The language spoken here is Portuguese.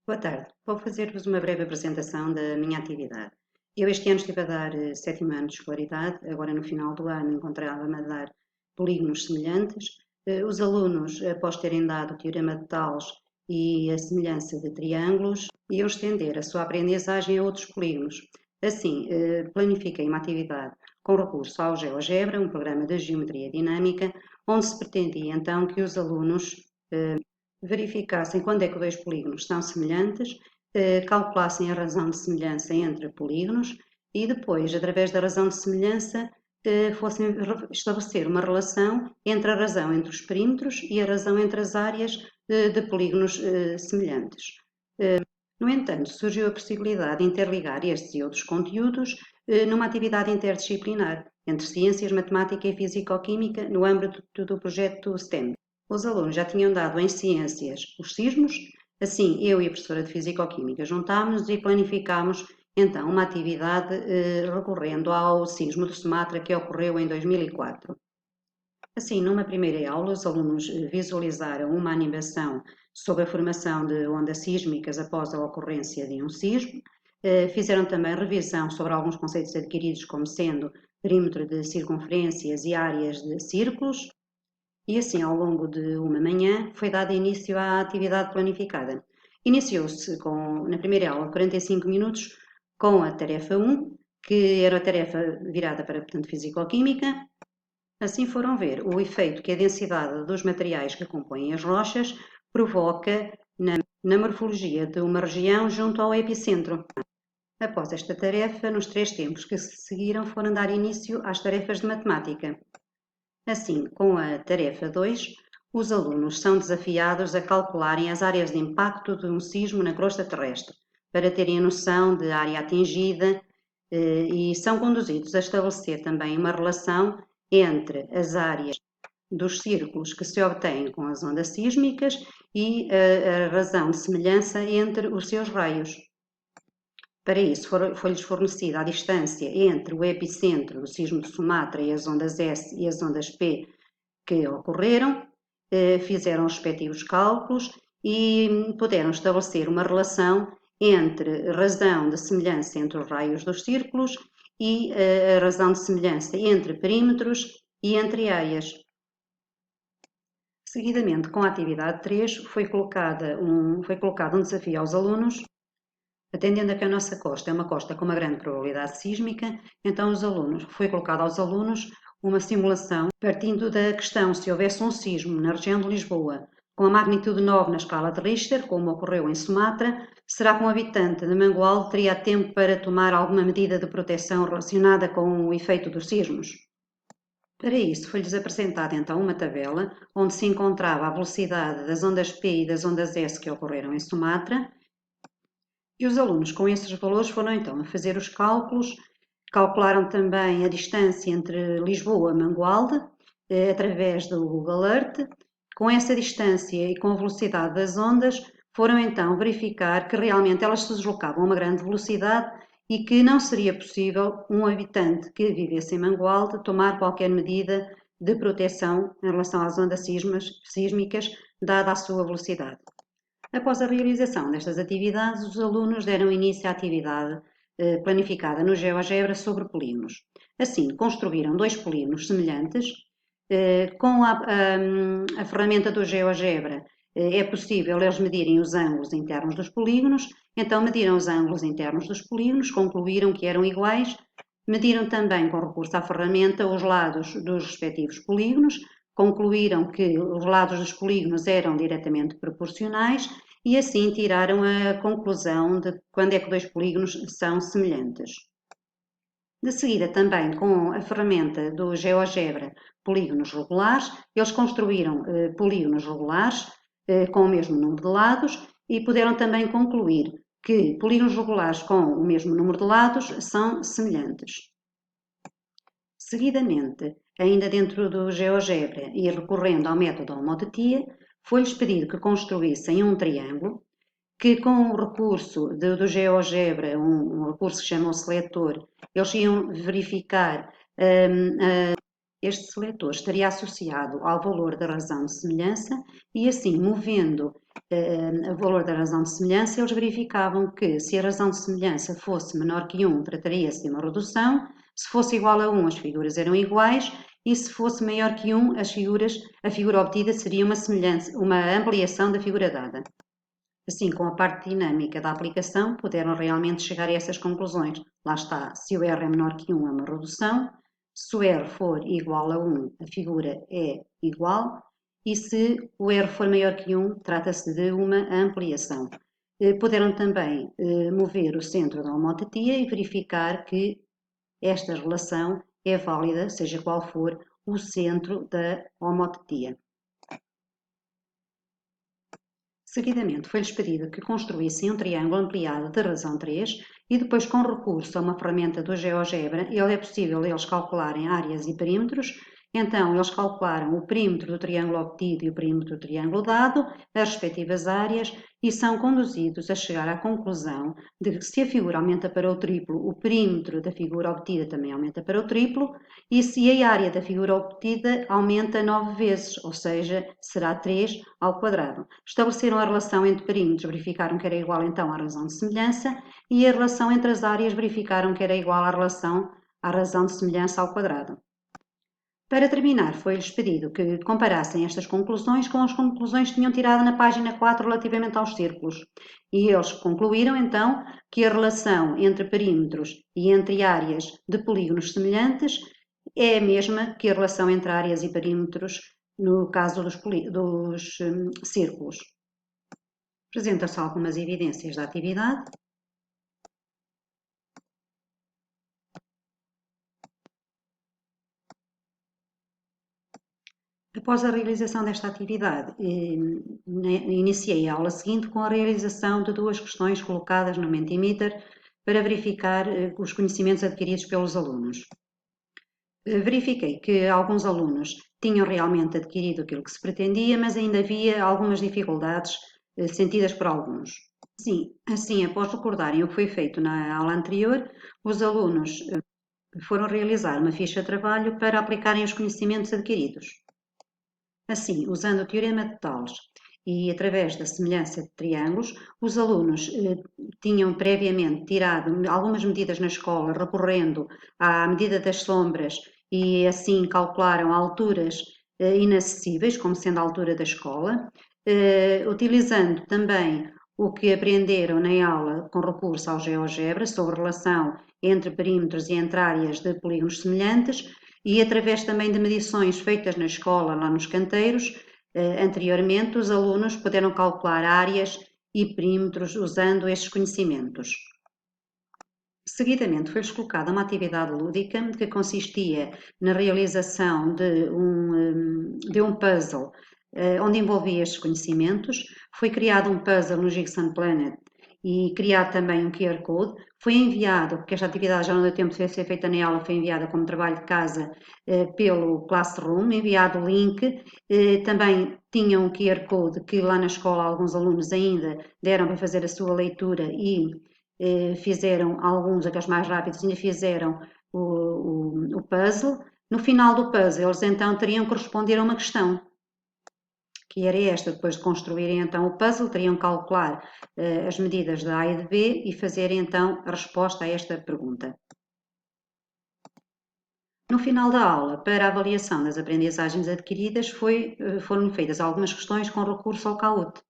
Boa tarde. Vou fazer-vos uma breve apresentação da minha atividade. Eu este ano estive a dar sétimo ano de escolaridade, agora no final do ano encontrava-me a dar polígonos semelhantes. Os alunos, após terem dado o teorema de Tales e a semelhança de triângulos, iam estender a sua aprendizagem a outros polígonos. Assim, planifiquei uma atividade com recurso ao GeoGebra, um programa de geometria dinâmica, onde se pretendia então que os alunos verificassem quando é que dois polígonos são semelhantes, calculassem a razão de semelhança entre polígonos e depois, através da razão de semelhança, fossem estabelecer uma relação entre a razão entre os perímetros e a razão entre as áreas de polígonos semelhantes. No entanto, surgiu a possibilidade de interligar estes e outros conteúdos numa atividade interdisciplinar entre ciências, matemática e físico-química no âmbito do projeto STEM. Os alunos já tinham dado em ciências os sismos, assim eu e a professora de físico-química juntámos-nos e planificámos então uma atividade recorrendo ao sismo de Sumatra que ocorreu em 2004. Assim, numa primeira aula, os alunos visualizaram uma animação sobre a formação de ondas sísmicas após a ocorrência de um sismo. Fizeram também revisão sobre alguns conceitos adquiridos, como sendo perímetro de circunferências e áreas de círculos. E assim, ao longo de uma manhã, foi dado início à atividade planificada. Iniciou-se na primeira aula, 45 minutos, com a tarefa 1, que era a tarefa virada para, portanto, Físico-Química. Assim foram ver o efeito que a densidade dos materiais que compõem as rochas provoca na morfologia de uma região junto ao epicentro. Após esta tarefa, nos 3 tempos que se seguiram, foram dar início às tarefas de matemática. Assim, com a tarefa 2, os alunos são desafiados a calcularem as áreas de impacto de um sismo na crosta terrestre, para terem a noção de área atingida e são conduzidos a estabelecer também uma relação entre as áreas dos círculos que se obtêm com as ondas sísmicas e a razão de semelhança entre os seus raios. Para isso, foi-lhes fornecida a distância entre o epicentro do sismo de Sumatra e as ondas S e as ondas P que ocorreram, fizeram os respectivos cálculos e puderam estabelecer uma relação entre a razão de semelhança entre os raios dos círculos e a razão de semelhança entre perímetros e entre áreas. Seguidamente, com a atividade 3, foi colocado um desafio aos alunos. Atendendo a que a nossa costa é uma costa com uma grande probabilidade sísmica, então foi colocado aos alunos uma simulação partindo da questão se houvesse um sismo na região de Lisboa com a magnitude 9 na escala de Richter, como ocorreu em Sumatra, será que um habitante de Mangualde teria tempo para tomar alguma medida de proteção relacionada com o efeito dos sismos? Para isso, foi-lhes apresentada então uma tabela onde se encontrava a velocidade das ondas P e das ondas S que ocorreram em Sumatra. E os alunos, com esses valores, foram então a fazer os cálculos, calcularam também a distância entre Lisboa e Mangualde, através do Google Earth. Com essa distância e com a velocidade das ondas, foram então verificar que realmente elas se deslocavam a uma grande velocidade e que não seria possível um habitante que vivesse em Mangualde tomar qualquer medida de proteção em relação às ondas sísmicas, dada a sua velocidade. Após a realização destas atividades, os alunos deram início à atividade planificada no GeoGebra sobre polígonos. Assim, construíram 2 polígonos semelhantes. Com a ferramenta do GeoGebra é possível eles medirem os ângulos internos dos polígonos, então mediram os ângulos internos dos polígonos, concluíram que eram iguais, mediram também com recurso à ferramenta os lados dos respectivos polígonos, concluíram que os lados dos polígonos eram diretamente proporcionais e assim tiraram a conclusão de quando é que 2 polígonos são semelhantes. De seguida, também com a ferramenta do GeoGebra polígonos regulares, eles construíram polígonos regulares com o mesmo número de lados e puderam também concluir que polígonos regulares com o mesmo número de lados são semelhantes. Seguidamente, ainda dentro do GeoGebra e recorrendo ao método homotetia, foi-lhes pedido que construíssem um triângulo que com o recurso do GeoGebra, um recurso que se chama o seletor, eles iam verificar este seletor estaria associado ao valor da razão de semelhança e assim, movendo o valor da razão de semelhança, eles verificavam que se a razão de semelhança fosse menor que 1, trataria-se de uma redução, se fosse igual a 1, as figuras eram iguais, e se fosse maior que 1, a figura obtida seria uma ampliação da figura dada. Assim, com a parte dinâmica da aplicação, puderam realmente chegar a essas conclusões. Lá está, se o R é menor que 1 é uma redução, se o R for igual a 1, a figura é igual, e se o R for maior que 1, trata-se de uma ampliação. Puderam também mover o centro da homotetia e verificar que esta relação é válida, seja qual for o centro da homotetia. Seguidamente, foi-lhes pedido que construíssem um triângulo ampliado de razão 3 e depois, com recurso a uma ferramenta do GeoGebra, é possível eles calcularem áreas e perímetros. Então, eles calcularam o perímetro do triângulo obtido e o perímetro do triângulo dado, as respectivas áreas, e são conduzidos a chegar à conclusão de que se a figura aumenta para o triplo, o perímetro da figura obtida também aumenta para o triplo, e se a área da figura obtida aumenta 9 vezes, ou seja, será 3 ao quadrado. Estabeleceram a relação entre perímetros, verificaram que era igual então à razão de semelhança, e a relação entre as áreas verificaram que era igual à razão de semelhança ao quadrado. Para terminar, foi-lhes pedido que comparassem estas conclusões com as conclusões que tinham tirado na página 4 relativamente aos círculos. E eles concluíram, então, que a relação entre perímetros e entre áreas de polígonos semelhantes é a mesma que a relação entre áreas e perímetros no caso dos círculos. Apresentam-se algumas evidências da atividade. Após a realização desta atividade, iniciei a aula seguinte com a realização de duas questões colocadas no Mentimeter para verificar os conhecimentos adquiridos pelos alunos. Verifiquei que alguns alunos tinham realmente adquirido aquilo que se pretendia, mas ainda havia algumas dificuldades sentidas por alguns. Assim, após recordarem o que foi feito na aula anterior, os alunos foram realizar uma ficha de trabalho para aplicarem os conhecimentos adquiridos. Assim, usando o teorema de Tales e através da semelhança de triângulos, os alunos tinham previamente tirado algumas medidas na escola, recorrendo à medida das sombras e assim calcularam alturas inacessíveis, como sendo a altura da escola, utilizando também o que aprenderam na aula com recurso ao GeoGebra sobre relação entre perímetros e entre áreas de polígonos semelhantes, e através também de medições feitas na escola, lá nos canteiros, anteriormente, os alunos puderam calcular áreas e perímetros usando estes conhecimentos. Seguidamente, foi-lhes colocada uma atividade lúdica que consistia na realização de um puzzle onde envolvia estes conhecimentos. Foi criado um puzzle no Jigsaw Planet e criado também um QR Code. Foi enviado, porque esta atividade já não deu tempo de ser feita na aula, foi enviada como trabalho de casa pelo Classroom, enviado o link. Também tinha um QR Code que lá na escola alguns alunos ainda deram para fazer a sua leitura e fizeram, alguns, aqueles mais rápidos, ainda fizeram o puzzle. No final do puzzle, eles então teriam que responder a uma questão, que era esta: depois de construírem então o puzzle, teriam que calcular as medidas de A e de B e fazerem então a resposta a esta pergunta. No final da aula, para a avaliação das aprendizagens adquiridas, foram feitas algumas questões com recurso ao Kahoot.